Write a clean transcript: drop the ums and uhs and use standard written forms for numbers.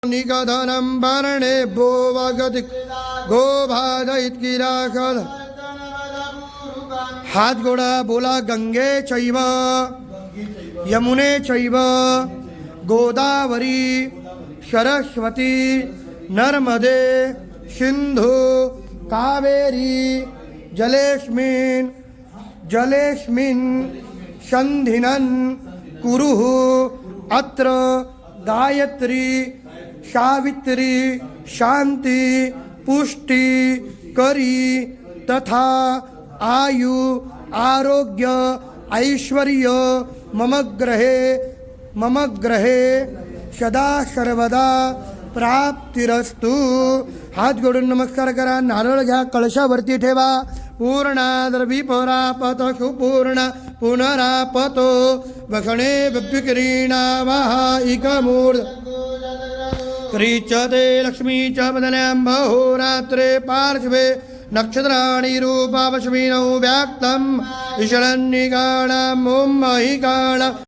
निगधनं वर्णे भो वगति गो भाजयित्किराखल हात गोडा बोला गंगे चैव यमुने चैव गोदावरी सरस्वती नर्मदे सिंधु कावेरी जलेस्मिन् सन्धिनं कुरुः अत्र गायत्री सावित्री शांति पुष्टि करी तथा आयु आरोग्य ऐश्वर्य मम ग्रहे सदा सर्वदा प्राप्तिरस्तु। हात जोडून नमस्कार करा, नारळ घ्या, कळशावरती ठेवा। पूर्णाद्रवी परापत सुपूर्ण पुनरापतो वखणे बिक्रीणा वाहाइकमूर्ध क्रीचते लक्ष्मी च बदन्यां बहुरात्रे पार्श्वे नक्षत्राणि रूपावश्विनौ व्याक्तम् ईशरण्यकाणां महिकाण